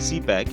CPEC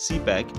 CPEC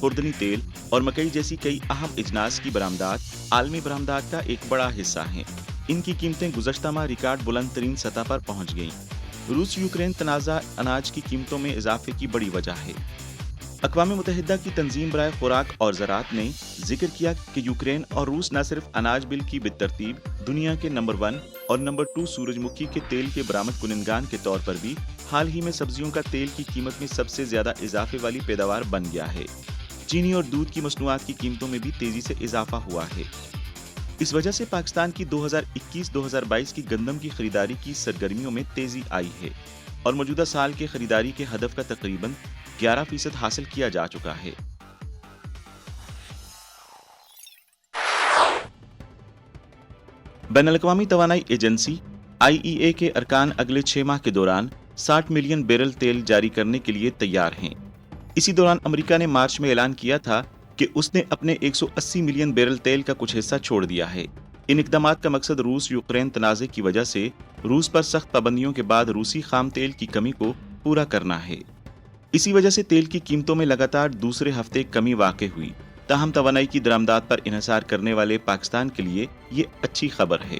خوردنی تیل اور مکئی جیسی کئی اہم اجناس کی برآمدات عالمی برآمدات کا ایک بڑا حصہ ہیں۔ ان کی قیمتیں گزشتہ ماہ ریکارڈ بلند ترین سطح پر پہنچ گئیں۔ روس یوکرین تنازع اناج کی قیمتوں میں اضافے کی بڑی وجہ ہے۔ اقوام متحدہ کی تنظیم برائے خوراک اور زراعت نے ذکر کیا کہ یوکرین اور روس نہ صرف اناج بل کی بالترتیب دنیا کے نمبر 1 اور نمبر 2 سورج مکھی کے تیل کے برآمد کنندگان کے طور پر بھی حال ہی میں سبزیوں کا تیل کی قیمت میں سب سے زیادہ اضافے والی پیداوار بن گیا ہے۔ چینی اور دودھ کی مصنوعات کی قیمتوں میں بھی تیزی سے اضافہ ہوا ہے۔ اس وجہ سے پاکستان کی 2021-2022 کی گندم کی خریداری کی سرگرمیوں میں تیزی آئی ہے اور موجودہ سال کے خریداری کے ہدف کا تقریباً 11% حاصل کیا جا چکا ہے۔ بین الاقوامی توانائی ایجنسی IEA کے ارکان اگلے 6 ماہ کے دوران 60 ملین بیرل تیل جاری کرنے کے لیے تیار ہیں۔ اسی دوران امریکہ نے مارچ میں اعلان کیا تھا کہ اس نے اپنے 180 ملین بیرل تیل کا کچھ حصہ چھوڑ دیا ہے۔ ان اقدامات کا مقصد روس یوکرین تنازع کی وجہ سے روس پر سخت پابندیوں کے بعد روسی خام تیل کی کمی کو پورا کرنا ہے۔ اسی وجہ سے تیل کی قیمتوں میں لگاتار دوسرے ہفتے کمی واقع ہوئی، تاہم توانائی کی درآمدات پر انحصار کرنے والے پاکستان کے لیے یہ اچھی خبر ہے۔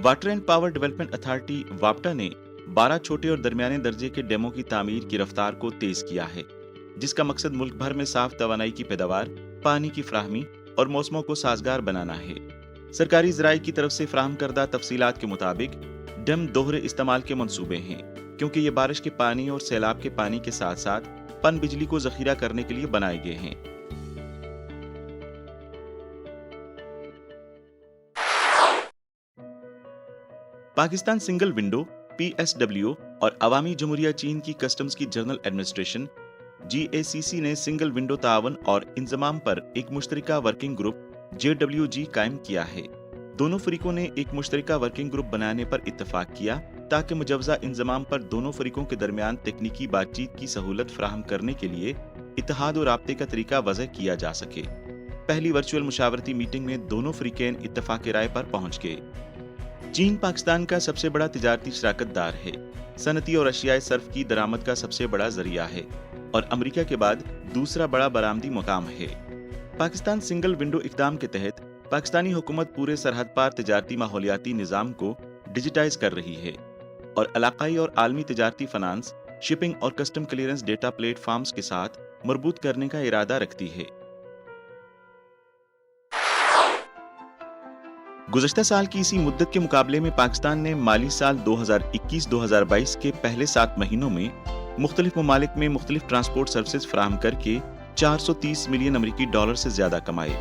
Water and power development authority واپٹا نے 12 چھوٹے اور درمیانے درجے کے ڈیموں کی تعمیر کی رفتار کو تیز کیا ہے، جس کا مقصد ملک بھر میں صاف توانائی کی پیداوار، پانی کی فراہمی اور موسموں کو سازگار بنانا ہے۔ سرکاری ذرائع کی طرف سے فراہم کردہ تفصیلات کے مطابق ڈیم دوہرے استعمال کے منصوبے ہیں، کیونکہ یہ بارش کے پانی اور سیلاب کے پانی کے ساتھ ساتھ پن بجلی کو ذخیرہ کرنے کے لیے بنائے گئے ہیں۔ پاکستان سنگل ونڈو PSW اور عوامی جمہوریہ چین کی کسٹمز کی جنرل ایڈمنسٹریشن GACC نے سنگل ونڈو تعاون اور انضمام پر ایک مشترکہ ورکنگ گروپ JWG قائم کیا ہے۔ دونوں فریقوں نے ایک مشترکہ ورکنگ گروپ بنانے پر اتفاق کیا تاکہ مجوزہ انضمام پر دونوں فریقوں کے درمیان تکنیکی بات چیت کی سہولت فراہم کرنے کے لیے اتحاد و رابطے کا طریقہ وضع کیا جا سکے۔ پہلی ورچوئل مشاورتی میٹنگ میں دونوں فریقین اتفاق رائے پر پہنچ گئے۔ چین پاکستان کا سب سے بڑا تجارتی شراکت دار ہے، صنعتی اور اشیائے صرف کی درآمد کا سب سے بڑا ذریعہ ہے اور امریکہ کے بعد دوسرا بڑا برآمدی مقام ہے۔ پاکستان سنگل ونڈو اقدام کے تحت پاکستانی حکومت پورے سرحد پار تجارتی ماحولیاتی نظام کو ڈیجیٹائز کر رہی ہے اور علاقائی اور عالمی تجارتی فنانس، شپنگ اور custom clearance data platforms کے ساتھ مربوط کرنے کا ارادہ رکھتی ہے۔ گزشتہ سال کی اسی مدت کے مقابلے میں پاکستان نے مالی سال 2021-2022 کے پہلے 7 مہینوں میں مختلف ممالک میں مختلف ٹرانسپورٹ سروسز فراہم کر کے 430 ملین امریکی ڈالر سے زیادہ کمائے۔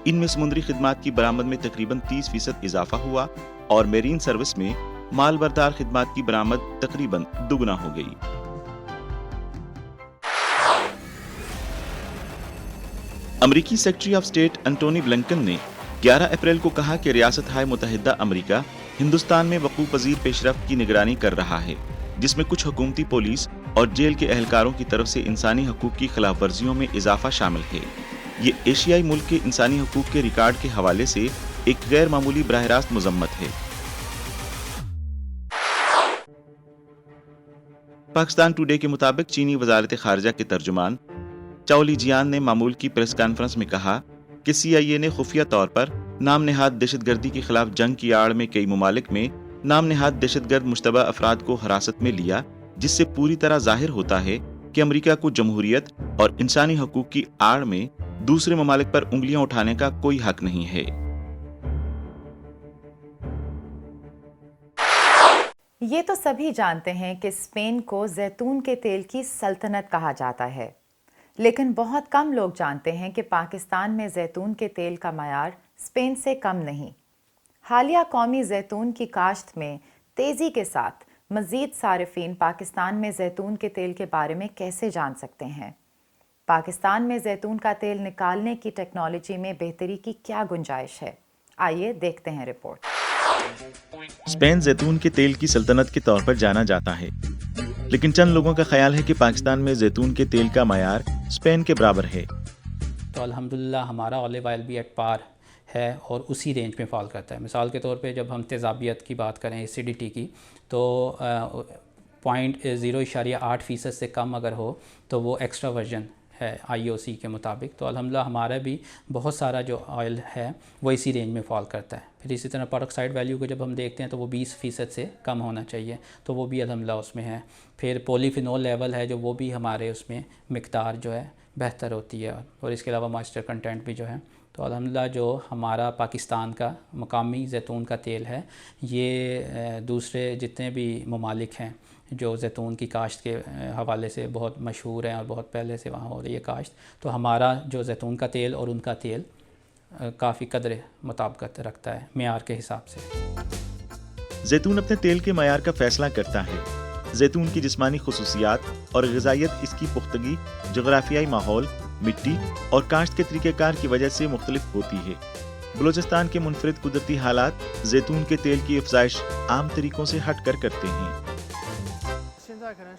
ان میں سمندری خدمات کی برآمد میں تقریباً 30% اضافہ ہوا اور میرین سروس میں مال بردار خدمات کی برآمد تقریباً دگنا ہو گئی۔ امریکی secretary of state Anthony Blinken نے 11 اپریل کو کہا کہ ریاست ہائے متحدہ امریکہ ہندوستان میں وقوع پذیر پیش رفت کی نگرانی کر رہا ہے، جس میں کچھ حکومتی پولیس اور جیل کے اہلکاروں کی طرف سے انسانی حقوق کی خلاف ورزیوں میں اضافہ شامل ہے۔ یہ ایشیائی ملک کے انسانی حقوق کے ریکارڈ کے حوالے سے ایک غیر معمولی براہ راست مذمت ہے۔ پاکستان ٹوڈے کے مطابق چینی وزارت خارجہ کے ترجمان چاؤ لی جیان نے معمول کی پریس کانفرنس میں کہا کہ CIA نے خفیہ طور پر نام نہاد دہشت گردی کے خلاف جنگ کی آڑ میں کئی ممالک میں نام نہاد دہشت گرد مشتبہ افراد کو حراست میں لیا، جس سے پوری طرح ظاہر ہوتا ہے کہ امریکہ کو جمہوریت اور انسانی حقوق کی آڑ میں دوسرے ممالک پر انگلیاں اٹھانے کا کوئی حق نہیں ہے۔ یہ تو سبھی جانتے ہیں کہ اسپین کو زیتون کے تیل کی سلطنت کہا جاتا ہے، لیکن بہت کم لوگ جانتے ہیں کہ پاکستان میں زیتون کے تیل کا معیار اسپین سے کم نہیں۔ حالیہ قومی زیتون کی کاشت میں تیزی کے ساتھ مزید صارفین پاکستان میں زیتون کے تیل کے بارے میں کیسے جان سکتے ہیں؟ پاکستان میں زیتون کا تیل نکالنے کی ٹیکنالوجی میں بہتری کی کیا گنجائش ہے؟ آئیے دیکھتے ہیں رپورٹ۔ اسپین زیتون کے تیل کی سلطنت کے طور پر جانا جاتا ہے، لیکن چند لوگوں کا خیال ہے کہ پاکستان میں زیتون کے تیل کا معیار اسپین کے برابر ہے۔ تو الحمدللہ ہمارا اولیو آئل بھی ایٹ پار ہے اور اسی رینج میں فال کرتا ہے۔ مثال کے طور پہ جب ہم تیزابیت کی بات کریں، ایسیڈیٹی کی، تو 0.8% سے کم اگر ہو تو وہ ایکسٹرا ورجن ہے IOC کے مطابق. تو الحمدللہ ہمارا بھی بہت سارا جو آئل ہے وہ اسی رینج میں فال کرتا ہے. پھر اسی طرح پروکسائڈ ویلیو کو جب ہم دیکھتے ہیں تو وہ 20% سے کم ہونا چاہیے, تو وہ بھی الحمدللہ اس میں ہے. پھر پولی فینول لیول ہے جو وہ بھی ہمارے اس میں مقدار جو ہے بہتر ہوتی ہے, اور اس کے علاوہ مائسچر کنٹینٹ بھی جو ہے. تو الحمدللہ جو ہمارا پاکستان کا مقامی زیتون کا تیل ہے یہ دوسرے جتنے بھی ممالک ہیں جو زیتون کی کاشت کے حوالے سے بہت مشہور ہیں اور بہت پہلے سے وہاں ہو رہی ہے کاشت, تو ہمارا جو زیتون کا تیل اور ان کا تیل کافی قدر مطابقت رکھتا ہے معیار کے حساب سے. زیتون اپنے تیل کے معیار کا فیصلہ کرتا ہے. زیتون کی جسمانی خصوصیات اور غذائیت اس کی پختگی, جغرافیائی ماحول, مٹی اور کاشت کے طریقہ کار کی وجہ سے مختلف ہوتی ہے. بلوچستان کے منفرد قدرتی حالات زیتون کے تیل کی افزائش عام طریقوں سے ہٹ کر کرتے ہیں.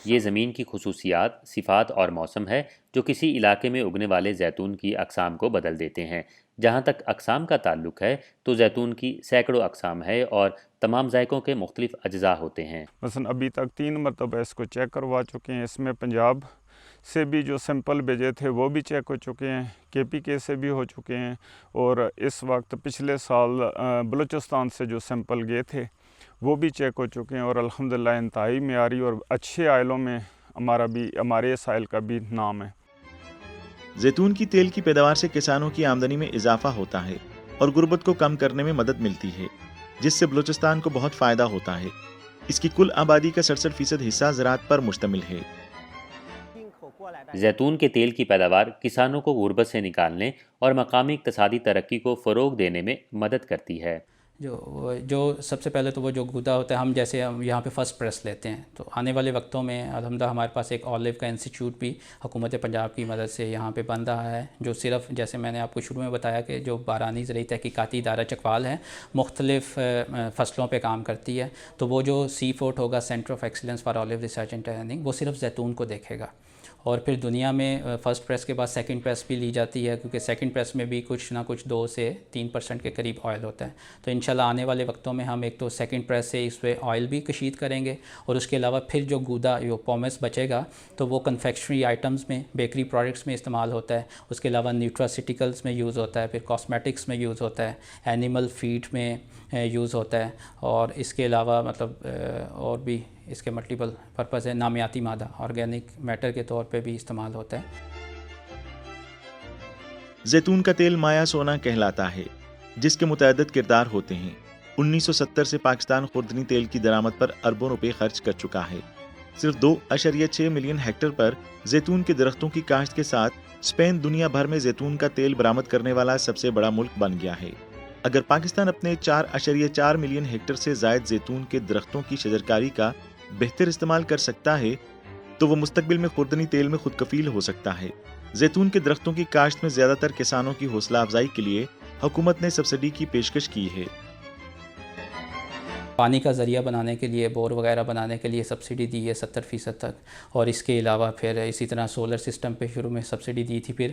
یہ زمین کی خصوصیات، صفات اور موسم ہے جو کسی علاقے میں اگنے والے زیتون کی اقسام کو بدل دیتے ہیں. جہاں تک اقسام کا تعلق ہے تو زیتون کی سینکڑوں اقسام ہے اور تمام ذائقوں کے مختلف اجزاء ہوتے ہیں. مثلا ابھی تک 3 مرتبہ اس کو چیک کروا چکے ہیں. اس میں پنجاب سے بھی جو سیمپل بھیجے تھے وہ بھی چیک ہو چکے ہیں, KPK سے بھی ہو چکے ہیں, اور اس وقت پچھلے سال بلوچستان سے جو سیمپل گئے تھے وہ بھی چیک ہو چکے ہیں, اور الحمدللہ انتہائی معیاری اور اچھے آئلوں میں ہمارے اس آئل کا بھی نام ہے. زیتون کی تیل کی پیداوار سے کسانوں کی آمدنی میں اضافہ ہوتا ہے اور غربت کو کم کرنے میں مدد ملتی ہے, جس سے بلوچستان کو بہت فائدہ ہوتا ہے. اس کی کل آبادی کا 67% حصہ زراعت پر مشتمل ہے. زیتون کے تیل کی پیداوار کسانوں کو غربت سے نکالنے اور مقامی اقتصادی ترقی کو فروغ دینے میں مدد کرتی ہے. جو سب سے پہلے تو وہ جو گودا ہوتا ہے, ہم جیسے ہم یہاں پہ فرسٹ پریس لیتے ہیں, تو آنے والے وقتوں میں الحمدللہ ہمارے پاس ایک اولیو کا انسٹیٹیوٹ بھی حکومت پنجاب کی مدد سے یہاں پہ بن رہا ہے, جو صرف جیسے میں نے آپ کو شروع میں بتایا کہ جو بارانی زرعی تحقیقاتی ادارہ چکوال ہے مختلف فصلوں پہ کام کرتی ہے, تو وہ جو C4 ہوگا centre of excellence for olive research and training, وہ صرف زیتون کو دیکھے گا. اور پھر دنیا میں فرسٹ پریس کے بعد سیکنڈ پریس بھی لی جاتی ہے, کیونکہ سیکنڈ پریس میں بھی کچھ نہ کچھ 2 سے 3% کے قریب آئل ہوتا ہے. تو انشاءاللہ آنے والے وقتوں میں ہم ایک تو سیکنڈ پریس سے اس پہ آئل بھی کشید کریں گے, اور اس کے علاوہ پھر جو گودا جو پومس بچے گا تو وہ کنفیکشنری آئٹمز میں, بیکری پروڈکٹس میں استعمال ہوتا ہے. اس کے علاوہ نیوٹراسیٹیکلز میں یوز ہوتا ہے, پھر کاسمیٹکس میں یوز ہوتا ہے, اینیمل فیڈ میں یوز ہوتا ہے, اور اس کے علاوہ مطلب اور بھی اس کے ملٹیپل پرپز ہے. نامیاتی مادہ آرگینک میٹر کے طور پہ بھی استعمال ہوتا ہے. زیتون کا تیل مایا سونا کہلاتا ہے, جس کے متعدد کردار ہوتے ہیں. 1970 سے پاکستان خوردنی تیل کی درآمد پر اربوں روپے خرچ کر چکا ہے. صرف 2.6 ملین ہیکٹر پر زیتون کے درختوں کی کاشت کے ساتھ اسپین دنیا بھر میں زیتون کا تیل برآمد کرنے والا سب سے بڑا ملک بن گیا ہے. اگر پاکستان اپنے 4.4 ملین ہیکٹر سے زائد زیتون کے درختوں کی شجرکاری کا بہتر استعمال کر سکتا ہے تو وہ مستقبل میں خوردنی تیل میں خود کفیل ہو سکتا ہے. زیتون کے درختوں کی کاشت میں زیادہ تر کسانوں کی حوصلہ افزائی کے لیے حکومت نے سبسڈی کی پیشکش کی ہے. پانی کا ذریعہ بنانے کے لیے, بور وغیرہ بنانے کے لیے سبسڈی دی ہے 70% تک, اور اس کے علاوہ پھر اسی طرح سولر سسٹم پہ شروع میں سبسڈی دی تھی. پھر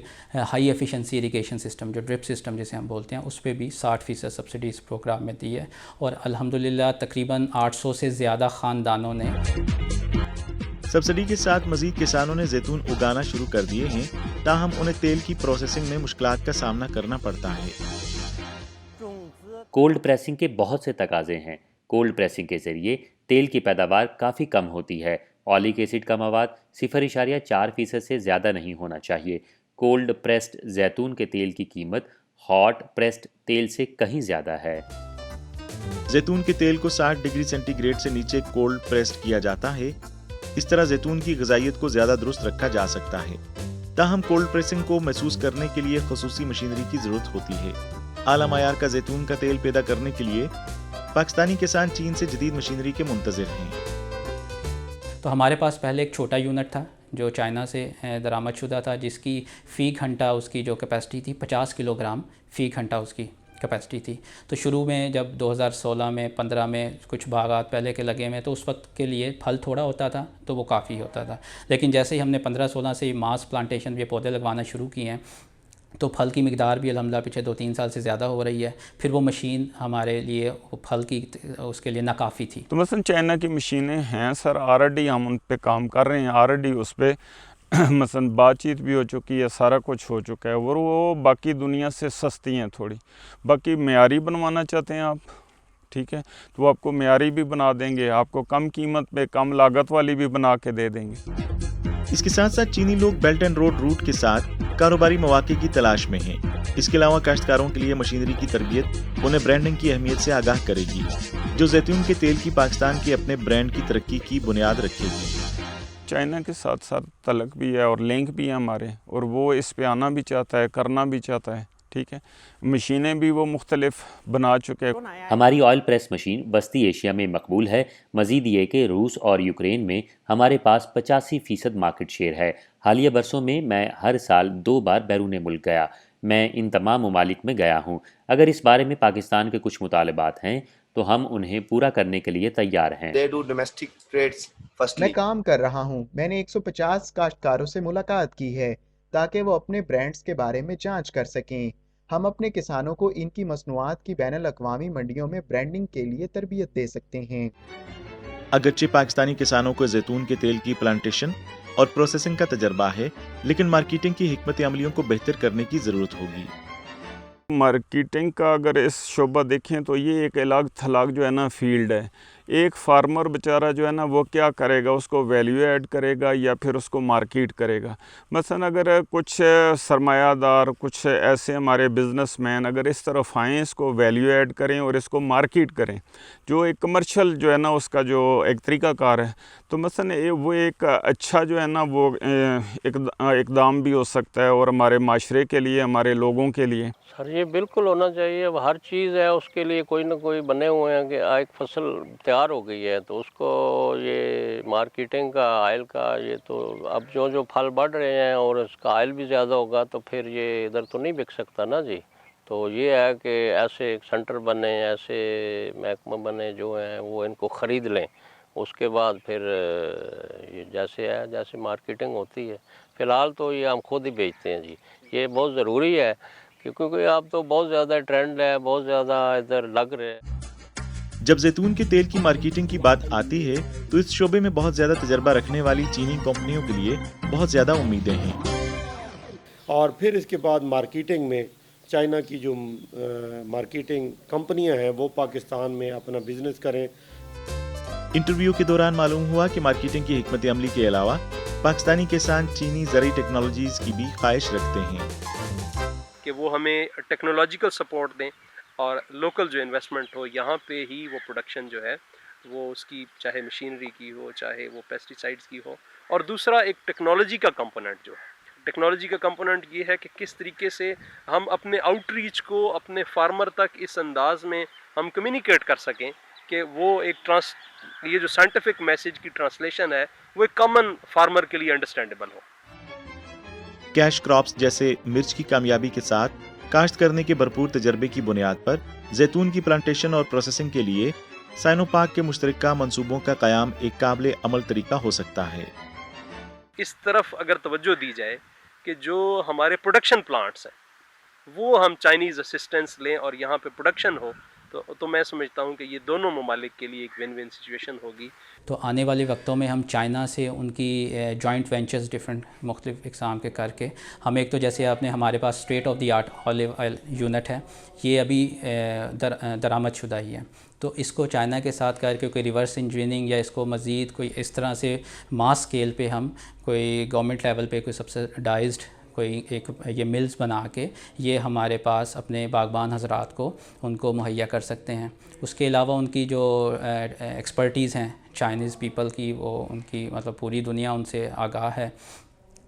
ہائی ایفیشنسی اریگیشن سسٹم جو ڈرپ سسٹم جسے ہم بولتے ہیں, اس پہ بھی 60% سبسڈی اس پروگرام میں دی ہے. اور الحمدللہ تقریباً 800 سے زیادہ خاندانوں نے سبسڈی کے ساتھ مزید کسانوں نے زیتون اگانا شروع کر دیے ہیں, تاہم انہیں تیل کی پروسیسنگ میں مشکلات کا سامنا کرنا پڑتا ہے. کولڈ پریسنگ کے بہت سے تقاضے ہیں. کولڈ پریسنگ کے ذریعے تیل کی پیداوار کافی کم ہوتی ہے. اولک ایسڈ کا مواد 0.4% سے زیادہ نہیں ہونا چاہیے. کولڈ پریسڈ زیتون کے تیل کی قیمت ہاٹ پریسڈ تیل سے کہیں زیادہ ہے. زیتون کے تیل کو 60 ڈگری سینٹی گریڈ سے نیچے کولڈ پریسڈ کیا جاتا ہے. اس طرح زیتون کی غذائیت کو زیادہ درست رکھا جا سکتا ہے. تاہم کولڈ پریسنگ کو محسوس کرنے کے لیے خصوصی مشینری کی ضرورت ہوتی ہے. اعلیٰ معیار کا زیتون کا تیل پیدا کرنے کے لیے پاکستانی کسان چین سے جدید مشینری کے منتظر ہیں. تو ہمارے پاس پہلے ایک چھوٹا یونٹ تھا جو چائنا سے درآمد شدہ تھا, جس کی فی گھنٹہ اس کی جو کیپیسٹی تھی 50 کلو گرام فی گھنٹہ اس کی کیپیسٹی تھی. تو شروع میں جب 2016 میں 15 میں کچھ باغات پہلے کے لگے میں, تو اس وقت کے لیے پھل تھوڑا ہوتا تھا تو وہ کافی ہوتا تھا. لیکن جیسے ہی ہم نے 15-16 سے ماس پلانٹیشن یہ پودے لگوانا شروع کیے ہیں, تو پھل کی مقدار بھی الحمدللہ پچھلے 2-3 سال سے زیادہ ہو رہی ہے. پھر وہ مشین ہمارے لیے وہ پھل کی اس کے لیے ناکافی تھی. تو مثلا چائنا کی مشینیں ہیں سر، آلریڈی ہم ان پہ کام کر رہے ہیں، آلریڈی اس پہ مثلا بات چیت بھی ہو چکی ہے، سارا کچھ ہو چکا ہے، اور وہ باقی دنیا سے سستی ہیں تھوڑی. باقی معیاری بنوانا چاہتے ہیں آپ، ٹھیک ہے، تو وہ آپ کو معیاری بھی بنا دیں گے، آپ کو کم قیمت پہ کم لاگت والی بھی بنا کے دے دیں گے. اس کے ساتھ ساتھ چینی لوگ بیلٹ اینڈ روڈ روٹ کے ساتھ کاروباری مواقع کی تلاش میں ہیں. اس کے علاوہ کاشتکاروں کے لیے مشینری کی تربیت انہیں برانڈنگ کی اہمیت سے آگاہ کرے گی، جو زیتون کے تیل کی پاکستان کے اپنے برانڈ کی ترقی کی بنیاد رکھے گی. چائنا کے ساتھ ساتھ تعلق بھی ہے اور لنک بھی ہے ہمارے، اور وہ اس پہ آنا بھی چاہتا ہے، کرنا بھی چاہتا ہے، ٹھیک ہے. مشینیں بھی وہ مختلف بنا چکے. ہماری آئل پریس مشین وسطی ایشیا میں مقبول ہے. مزید یہ کہ روس اور یوکرین میں ہمارے پاس 85% مارکیٹ شیئر ہے. حالیہ برسوں میں ہر سال 2 بار بیرون ملک گیا. میں ان تمام ممالک میں گیا ہوں. اگر اس بارے میں پاکستان کے کچھ مطالبات ہیں تو ہم انہیں پورا کرنے کے لیے تیار ہیں. میں کام کر رہا ہوں. میں نے 150 کاشتکاروں سے ملاقات کی ہے تاکہ وہ اپنے برانڈز کے بارے میں جانچ کر سکیں. ہم اپنے کسانوں کو ان کی مصنوعات کی بین الاقوامی منڈیوں میں برانڈنگ کے لیے تربیت دے سکتے ہیں. اگرچہ پاکستانی کسانوں کو زیتون کے تیل کی پلانٹیشن اور پروسیسنگ کا تجربہ ہے، لیکن مارکیٹنگ کی حکمت عملیوں کو بہتر کرنے کی ضرورت ہوگی. مارکیٹنگ کا اگر اس شعبہ دیکھیں تو یہ ایک الگ تھلگ جو ہے نا فیلڈ ہے. ایک فارمر بیچارہ جو ہے نا وہ کیا کرے گا، اس کو ویلیو ایڈ کرے گا یا پھر اس کو مارکیٹ کرے گا. مثلا اگر کچھ سرمایہ دار، کچھ ایسے ہمارے بزنس مین اگر اس طرف آئیں، اس کو ویلیو ایڈ کریں اور اس کو مارکیٹ کریں، جو ایک کمرشل جو ہے نا اس کا جو ایک طریقہ کار ہے، تو مثلا وہ ایک اچھا جو ہے نا وہ اقدام بھی ہو سکتا ہے، اور ہمارے معاشرے کے لیے، ہمارے لوگوں کے لیے. سر یہ بالکل ہونا چاہیے. اب ہر چیز ہے اس کے لیے کوئی نہ کوئی بنے ہوئے ہیں کہ ایک فصل تیار ہو گئی ہے تو اس کو یہ مارکیٹنگ کا، آئل کا، یہ تو اب جو پھل بڑھ رہے ہیں اور اس کا آئل بھی زیادہ ہوگا تو پھر یہ ادھر تو نہیں بک سکتا نا جی. تو یہ ہے کہ ایسے ایک سینٹر بنے، ایسے محکمہ بنے جو ہیں وہ ان کو خرید لیں. اس کے بعد پھر یہ جیسے ہے جیسے مارکیٹنگ ہوتی ہے. فی الحال تو یہ ہم خود ہی بیچتے ہیں جی. یہ بہت ضروری ہے کیونکہ اب تو بہت زیادہ ٹرینڈ ہے، بہت زیادہ ادھر لگ رہے ہیں. جب زیتون کے تیل کی مارکیٹنگ کی بات آتی ہے تو اس شعبے میں بہت زیادہ تجربہ رکھنے والی چینی کمپنیوں کے لیے بہت زیادہ امیدیں ہیں. اور پھر اس کے بعد مارکیٹنگ میں چائنا کی جو مارکیٹنگ کمپنیاں ہیں وہ پاکستان میں اپنا بزنس کریں. انٹرویو کے دوران معلوم ہوا کہ مارکیٹنگ کی حکمت عملی کے علاوہ پاکستانی کسان چینی زرعی ٹیکنالوجیز کی بھی خواہش رکھتے ہیں کہ وہ ہمیں ٹیکنالوجیکل سپورٹ دیں اور لوکل جو انویسٹمنٹ ہو یہاں پہ ہی وہ پروڈکشن جو ہے وہ اس کی چاہے مشینری کی ہو، چاہے وہ پیسٹی سائڈز کی ہو. اور دوسرا ایک ٹیکنالوجی کا کمپوننٹ جو ہے، ٹیکنالوجی کا کمپوننٹ یہ ہے کہ کس طریقے سے ہم اپنے آؤٹ ریچ کو اپنے فارمر تک اس انداز میں ہم کمیونیکیٹ کر سکیں کہ وہ ایک یہ جو سائنٹیفک میسیج کی ٹرانسلیشن ہے وہ ایک کامن فارمر کے لیے انڈرسٹینڈیبل ہو. کیش کراپس جیسے مرچ کی کامیابی کے ساتھ کاشت کرنے کے بھرپور تجربے کی بنیاد پر زیتون کی پلانٹیشن اور پروسیسنگ کے لیے سائنو پاک کے مشترکہ منصوبوں کا قیام ایک قابل عمل طریقہ ہو سکتا ہے. اس طرف اگر توجہ دی جائے کہ جو ہمارے پروڈکشن پلانٹس ہیں وہ ہم چائنیز اسسٹنس لیں اور یہاں پہ پروڈکشن ہو تو میں سمجھتا ہوں کہ یہ دونوں ممالک کے لیے ایک ون ون سچویشن ہوگی. تو آنے والے وقتوں میں ہم چائنا سے ان کی جوائنٹ وینچرز ڈفرینٹ مختلف اقسام کے کر کے ہم ایک تو جیسے آپ نے ہمارے پاس state of the art olive oil unit ہے، یہ ابھی درآمد شدہ ہی ہے. تو اس کو چائنا کے ساتھ کر کے کوئی ریورس انجینئرنگ یا اس کو مزید کوئی اس طرح سے ماس اسکیل پہ ہم کوئی گورنمنٹ لیول پہ کوئی سبسڈائزڈ کوئی ایک یہ ملز بنا کے یہ ہمارے پاس اپنے باغبان حضرات کو ان کو مہیا کر سکتے ہیں. اس کے علاوہ ان کی جو ایکسپرٹیز ہیں چائنیز پیپل کی، وہ ان کی مطلب پوری دنیا ان سے آگاہ ہے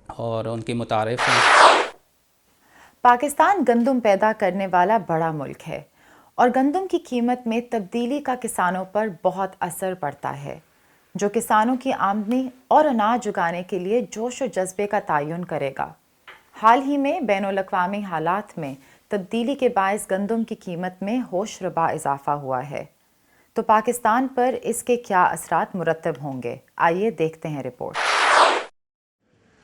اور ان کی متعارف ہیں. پاکستان گندم پیدا کرنے والا بڑا ملک ہے اور گندم کی قیمت میں تبدیلی کا کسانوں پر بہت اثر پڑتا ہے، جو کسانوں کی آمدنی اور اناج اگانے کے لیے جوش و جذبے کا تعین کرے گا. حال ہی میں بین الاقوامی حالات میں تبدیلی کے باعث گندم کی قیمت میں ہوش ربا اضافہ ہوا ہے. تو پاکستان پر اس کے کیا اثرات مرتب ہوں گے؟ آئیے دیکھتے ہیں رپورٹ.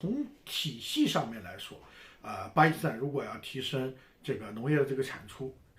从体系上面来说，巴基斯坦如果要提升这个农业的这个产出，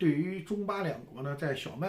对于中巴两国呢，在小麦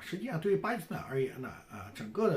实际上对于巴基斯坦而言呢，整个的